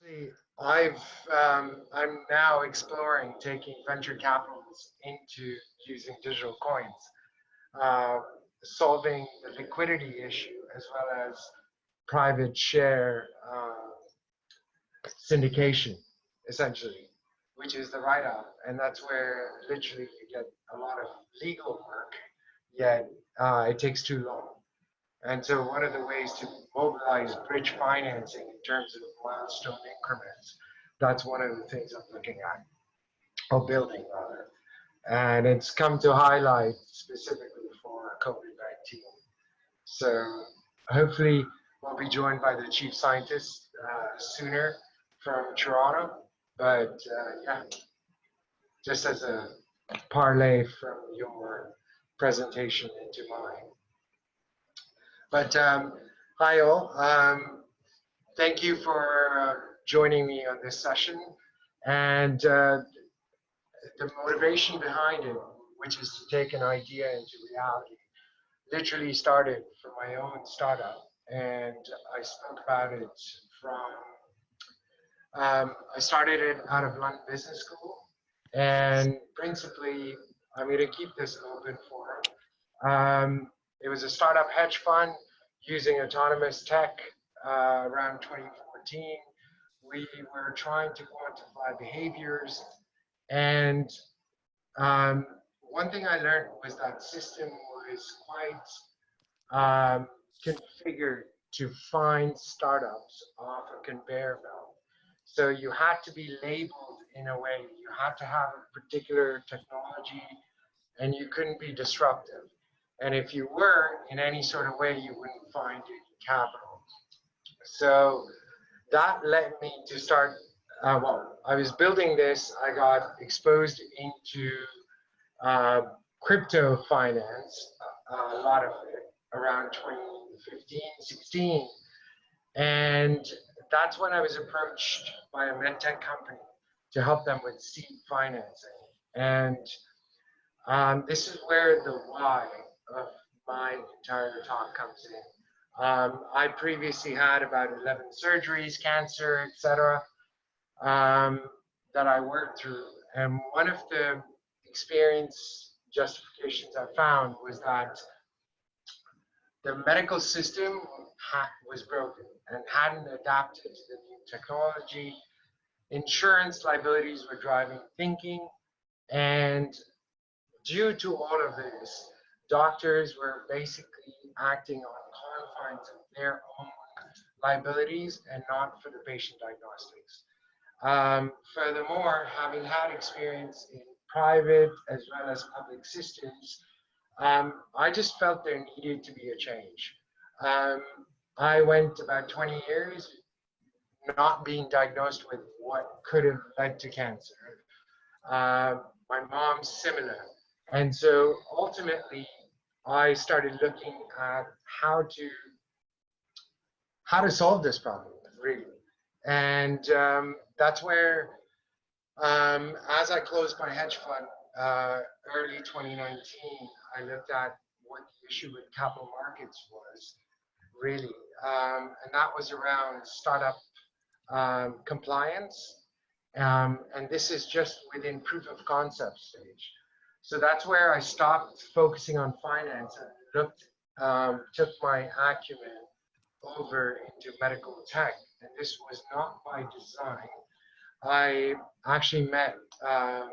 Actually, I'm now exploring taking venture capitals into using digital coins, uh, solving the liquidity issue as well as private share syndication, essentially, which is the write-off, and that's where literally you get a lot of legal work, yet it takes too long. And so one of the ways to mobilize bridge financing in terms of milestone increments, that's one of the things I'm looking at, or building rather. And it's come to highlight specifically for COVID-19. So hopefully we'll be joined by the chief scientist sooner from Toronto. But yeah, just as a parlay from your presentation into mine. But hi all, thank you for joining me on this session. And the motivation behind it, which is to take an idea into reality, literally started from my own startup. And I spoke about it from, I started it out of London Business School. And principally, I'm going to keep this open for it was a startup hedge fund using autonomous tech around 2014. We were trying to quantify behaviors. And one thing I learned was that system was quite configured to find startups off a conveyor belt. So you had to be labeled in a way, you had to have a particular technology, and you couldn't be disruptive. And if you were in any sort of way, you wouldn't find any capital. So that led me to start, well, I was building this, I got exposed into crypto finance, a lot of it, around 2015, 16. And that's when I was approached by a medtech company to help them with seed financing. And this is where the why of my entire talk comes in. I previously had about 11 surgeries, cancer, etc., that I worked through. And one of the experience justifications I found was that the medical system was broken and hadn't adapted to the new technology. Insurance liabilities were driving thinking, and due to all of this, doctors were basically acting on confines of their own liabilities and not for the patient diagnostics. Furthermore, having had experience in private as well as public systems, I just felt there needed to be a change. I went about 20 years not being diagnosed with what could have led to cancer. My mom's similar. And so ultimately, I started looking at how to solve this problem, really. And that's where, as I closed my hedge fund early 2019, I looked at what the issue with capital markets was, really. And that was around startup compliance. And this is just within proof of concept stage. So that's where I stopped focusing on finance and took my acumen over into medical tech. And this was not by design. I actually met I've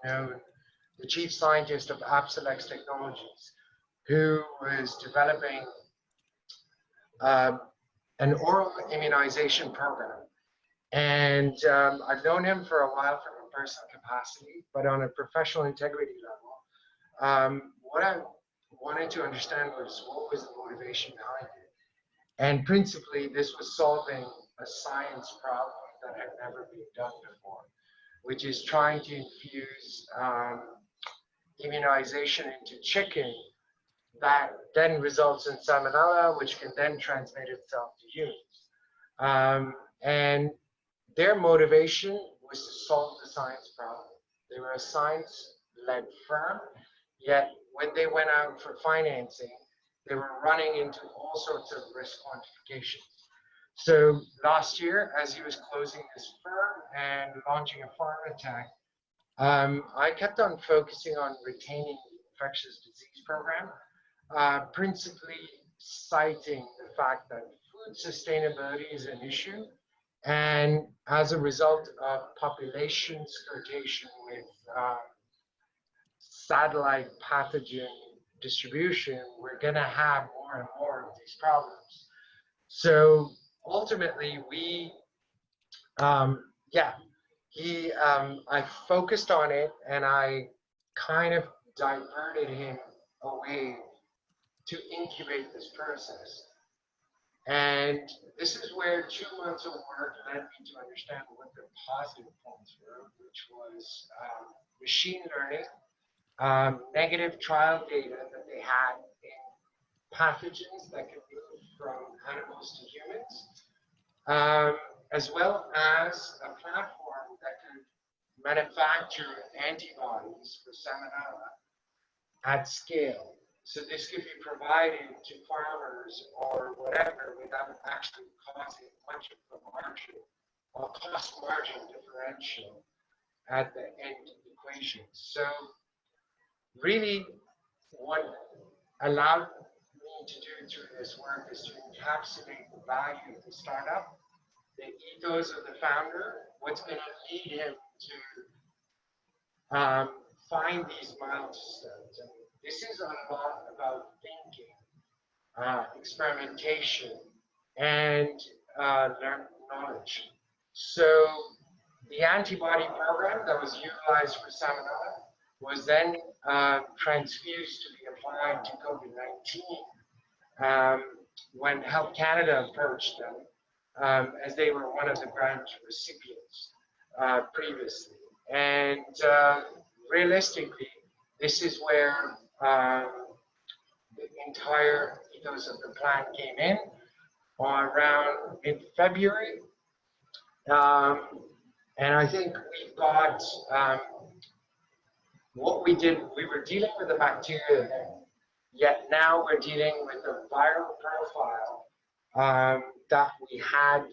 known the chief scientist of Apsilex Technologies, who was developing an oral immunization program. And I've known him for a while from a personal capacity, but on a professional integrity level, what I wanted to understand was what was the motivation behind it. And principally, this was solving a science problem that had never been done before, which is trying to infuse immunization into chicken that then results in salmonella, which can then transmit itself to humans. And their motivation was to solve the science problem. They were a science-led firm, yet when they went out for financing, they were running into all sorts of risk quantifications. So last year, as he was closing his firm and launching a pharma tech, I kept on focusing on retaining the infectious disease program, principally citing the fact that food sustainability is an issue. And as a result of population skirtation with satellite pathogen distribution, we're going to have more and more of these problems. So ultimately, yeah, I focused on it and I kind of diverted him away to incubate this process. And this is where 2 months of work led me to understand what the positive points were, which was machine learning, negative trial data that they had in pathogens that could move from animals to humans, as well as a platform that could manufacture antibodies for salmonella at scale. So this could be provided to farmers or whatever without actually causing much of a margin or cost margin differential at the end equation. So really what allowed me to do through this work is to encapsulate the value of the startup, the ethos of the founder, what's going to lead him to find these milestones. And this is a lot about thinking, experimentation, and learn knowledge. So the antibody program that was utilized for salmonella was then transfused to be applied to COVID-19 when Health Canada approached them, as they were one of the grant recipients previously. And realistically, this is where the entire ethos of the plan came in, around in February. And I think we've got what we did, we were dealing with the bacteria then, yet now we're dealing with the viral profile that we had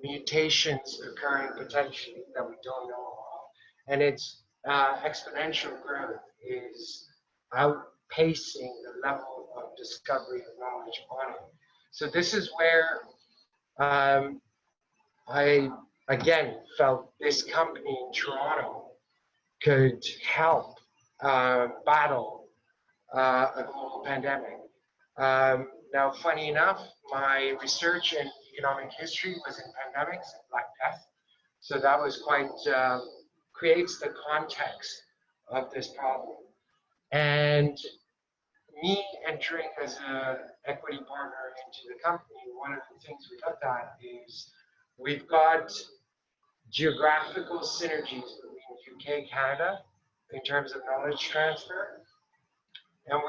mutations occurring potentially that we don't know of. And its exponential growth is outpacing the level of discovery and knowledge on it. So this is where I, again, felt this company in Toronto could help battle a global pandemic. Now, funny enough, my research in economic history was in pandemics and Black Death. So that was quite, creates the context of this problem. And me entering as an equity partner into the company, one of the things we looked at is we've got geographical synergies between UK, Canada, in terms of knowledge transfer. And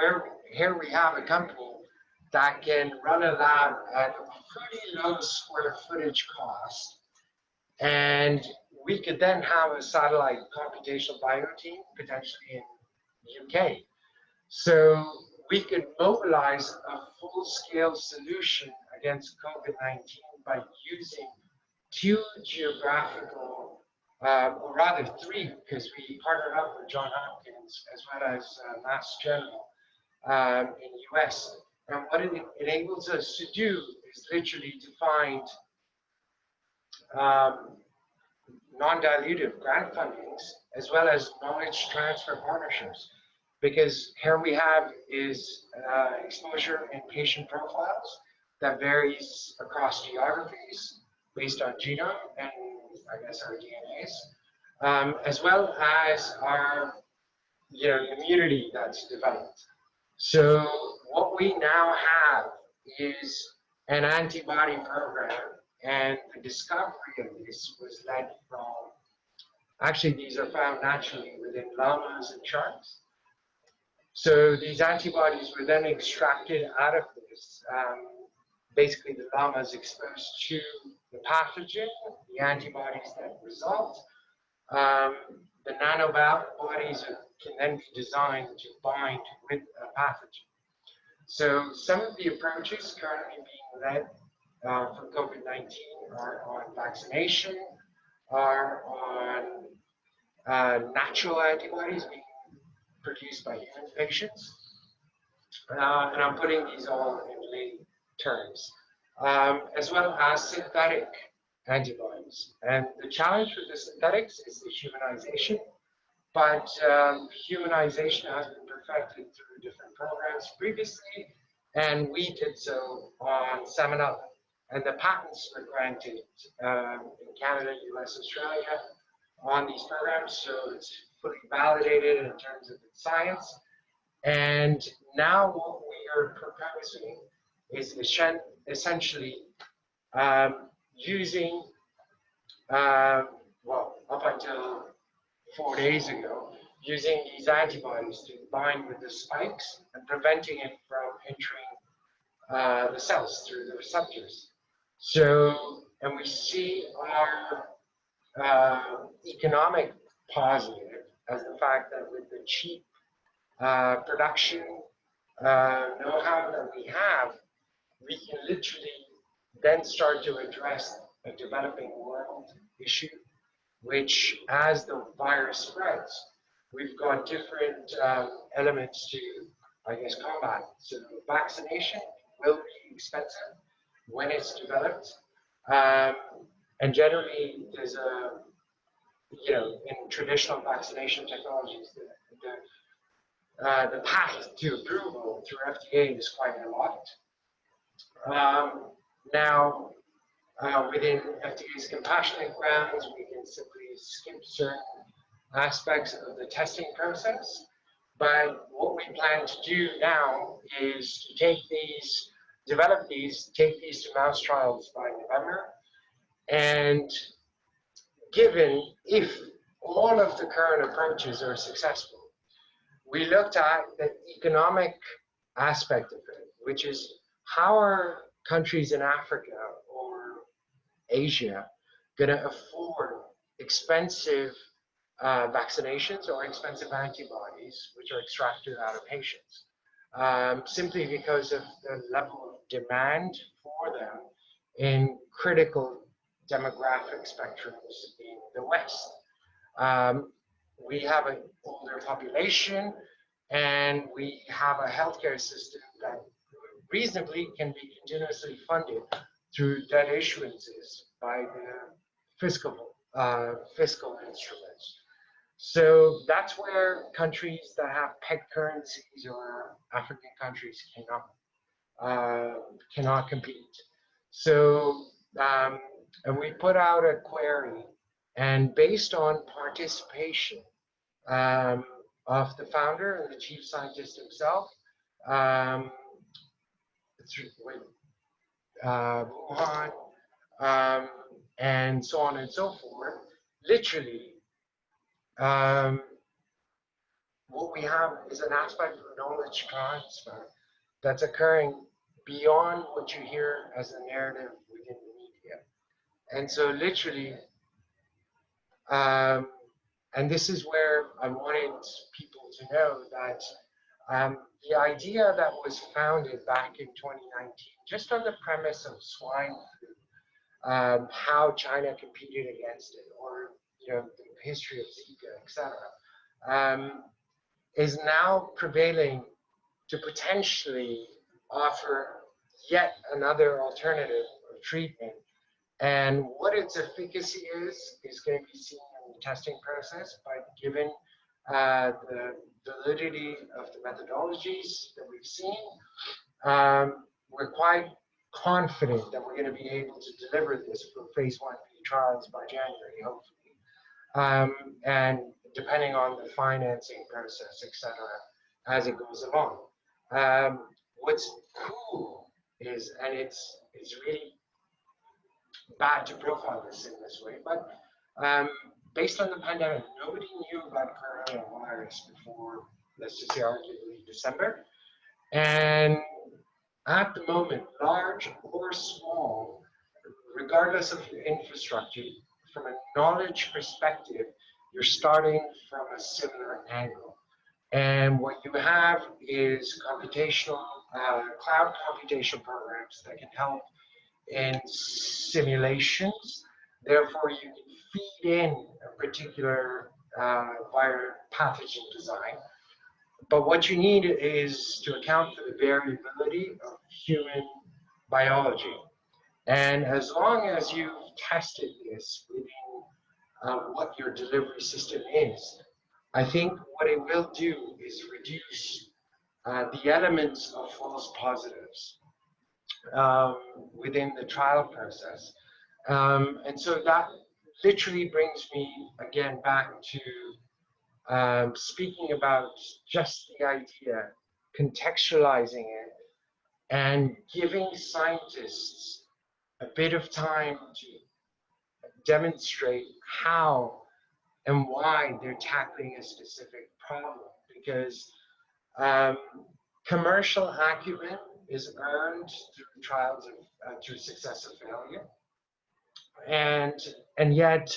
here we have a company that can run a lab at a pretty low square footage cost. And we could then have a satellite computational bio team, potentially in the UK. So we could mobilize a full-scale solution against COVID-19 by using 2 geographical, or rather 3, because we partnered up with Johns Hopkins as well as Mass General in the US. And what it enables us to do is literally to find non-dilutive grant fundings as well as knowledge transfer partnerships. Because here we have is exposure in patient profiles that varies across geographies based on genome and I guess our DNAs, as well as our immunity that's developed. So what we now have is an antibody program, and the discovery of this was led from, actually these are found naturally within llamas and sharks. So these antibodies were then extracted out of this. Basically, the llama is exposed to the pathogen, the antibodies that result. The nanobodies can then be designed to bind with a pathogen. So some of the approaches currently being led for COVID-19 are on vaccination, are on natural antibodies being produced by human patients. And I'm putting these all in lay terms, as well as synthetic antibodies. And the challenge with the synthetics is the humanization, but humanization has been perfected through different programs previously, and we did so on Salmonella. And the patents were granted in Canada, US, Australia on these programs, so it's fully validated in terms of its science. And now what we are proposing is essentially using, well, up until 4 days ago, using these antibodies to bind with the spikes and preventing it from entering the cells through the receptors. So, and we see our economic positive as the fact that with the cheap production know-how that we have, we can literally then start to address a developing world issue, which as the virus spreads, we've got different elements to, I guess, combat. So vaccination will be expensive when it's developed. And generally, there's a, in traditional vaccination technologies, the path to approval through FDA is quite a lot. Now, within FDA's compassionate grounds, we can simply skip certain aspects of the testing process. But what we plan to do now is to take these, develop these, take these to mouse trials by November. And given if all of the current approaches are successful, we looked at the economic aspect of it, which is how are countries in Africa or Asia going to afford expensive vaccinations or expensive antibodies which are extracted out of patients, simply because of the level of demand for them in critical demographic spectrums in the West. We have an older population, and we have a healthcare system that reasonably can be continuously funded through debt issuances by the fiscal instruments. So that's where countries that have peg currencies or African countries cannot compete. So and we put out a query, and based on participation of the founder and the chief scientist himself, with Wuhan, and so on and so forth, literally, what we have is an aspect of knowledge transfer that's occurring beyond what you hear as a narrative within the media. And so literally, and this is where I wanted people to know that the idea that was founded back in 2019, just on the premise of swine flu, how China competed against it, or the history of Zika, etc., is now prevailing to potentially offer yet another alternative of treatment. And what its efficacy is going to be seen in the testing process, but given the validity of the methodologies that we've seen, we're quite confident that we're going to be able to deliver this for phase 1B trials by January, hopefully. And depending on the financing process, etc., as it goes along. What's cool is, and it's really bad to profile this in this way, but based on the pandemic, nobody knew about coronavirus before, let's just say arguably December. And at the moment, large or small, regardless of your infrastructure, from a knowledge perspective, you're starting from a similar angle. And what you have is computational, cloud computation programs that can help in simulations. Therefore, you can feed in a particular viral pathogen design. But what you need is to account for the variability of human biology. And as long as you've tested this within what your delivery system is, I think what it will do is reduce the elements of false positives um, within the trial process. And so that literally brings me again back to speaking about just the idea, contextualizing it, and giving scientists a bit of time to demonstrate how and why they're tackling a specific problem. Because um, commercial acumen is earned through trials of through success or failure, and yet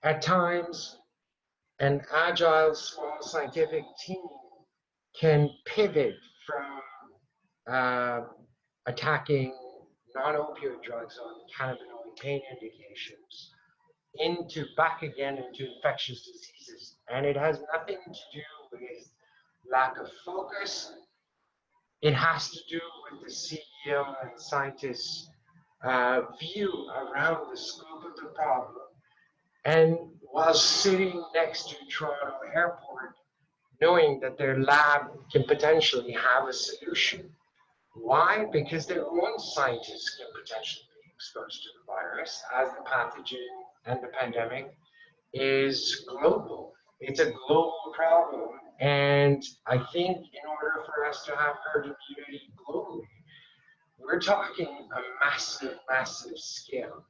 at times an agile small scientific team can pivot from uh, attacking non-opioid drugs on cannabinoid pain indications into back again into infectious diseases. And it has nothing to do with lack of focus. It has to do with the CEO and scientists' view around the scope of the problem. And while sitting next to Toronto Airport, knowing that their lab can potentially have a solution. Why? Because their own scientists can potentially be exposed to the virus as the pathogen and the pandemic is global. It's a global problem. And I think in order for us to have herd immunity globally, we're talking a massive, massive scale.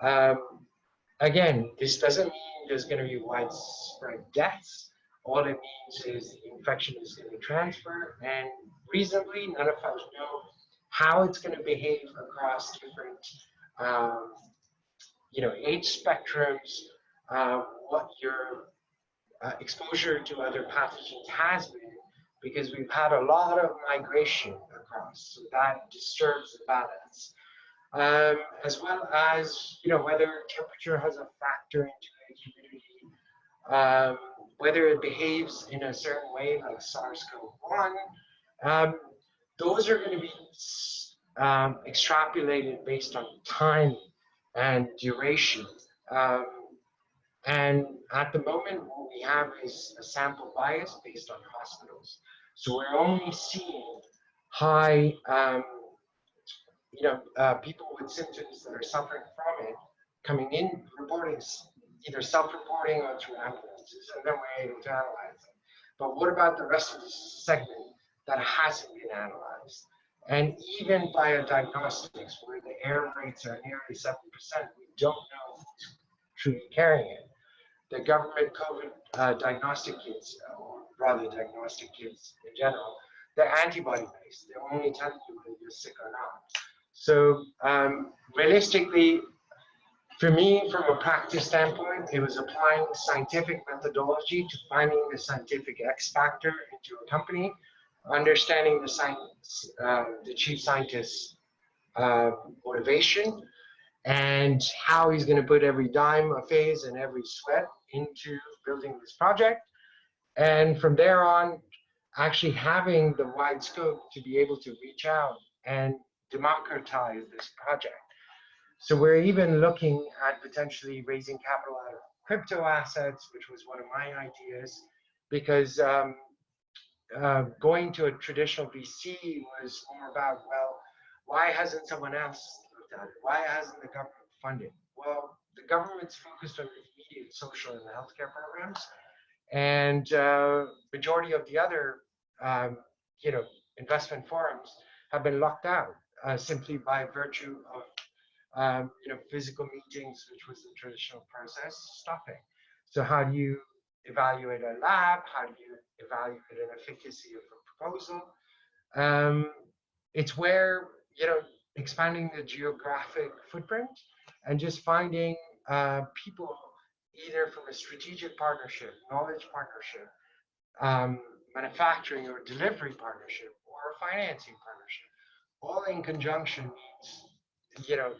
Um, Again, this doesn't mean there's going to be widespread deaths. All it means is the infection is going to transfer, and reasonably, none of us know how it's going to behave across different, um, age spectrums, what your exposure to other pathogens has been, because we've had a lot of migration across, so that disturbs the balance. As well as whether temperature has a factor into the humidity, whether it behaves in a certain way like SARS-CoV-1. Um, those are going to be extrapolated based on time and duration. Um, and at the moment, what we have is a sample bias based on hospitals. So we're only seeing high people with symptoms that are suffering from it coming in, reporting, either self-reporting or through ambulances, and then we're able to analyze it. But what about the rest of the segment that hasn't been analyzed? And even biodiagnostics, where the error rates are nearly 7%, we don't know who's truly carrying it. The government COVID diagnostic kits, or rather diagnostic kits in general, they're antibody based. They're only telling you whether you're sick or not. So realistically, for me, from a practice standpoint, it was applying scientific methodology to finding the scientific X factor into a company, understanding the science, the chief scientist's motivation, and how he's going to put every dime of his and every sweat into building this project. And from there on, actually having the wide scope to be able to reach out and democratize this project. So we're even looking at potentially raising capital out of crypto assets, which was one of my ideas, because going to a traditional VC was more about, well, why hasn't someone else looked at it? Why hasn't the government funded? Well, the government's focused on immediate social and healthcare programs, and majority of the other, um, investment forums have been locked out simply by virtue of physical meetings, which was the traditional process, stopping. So how do you evaluate a lab? How do you evaluate an efficacy of a proposal? Um, it's where, expanding the geographic footprint and just finding people either from a strategic partnership, knowledge partnership, manufacturing or delivery partnership, or a financing partnership, all in conjunction means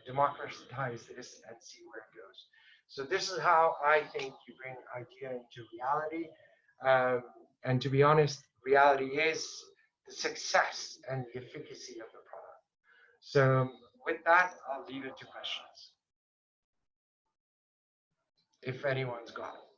democratize this and see where it goes. So this is how I think you bring idea into reality. Um, and to be honest, reality is the success and the efficacy of the product. So with that, I'll leave it to questions, if anyone's got it.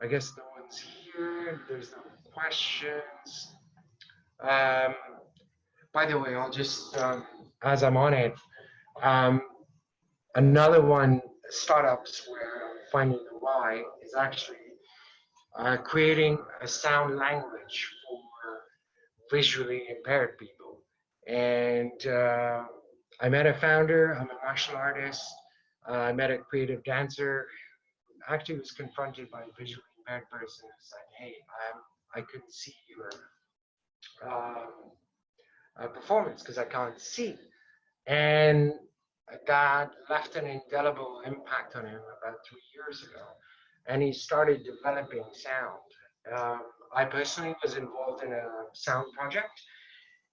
I guess no one's here. There's no questions. Um, by the way, I'll just, as I'm on it, um, another one, startups where I'm finding the why is actually creating a sound language for visually impaired people. And I met a founder, I'm a martial artist. I met a creative dancer who actually was confronted by a visually impaired person who said, hey, I couldn't see your um, performance because I can't see. And that left an indelible impact on him about 3 years ago. And he started developing sound. Um, I personally was involved in a sound project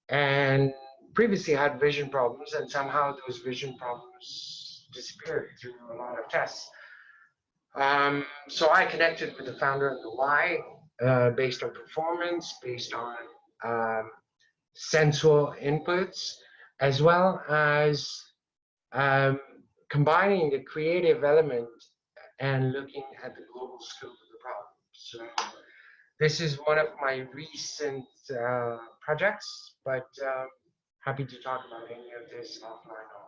and previously had vision problems, and somehow those vision problems disappeared through a lot of tests. So I connected with the founder of the Y, based on performance, based on um, sensual inputs, as well as um, combining the creative element and looking at the global scope of the problem. So this is one of my recent projects, but happy to talk about any of this offline.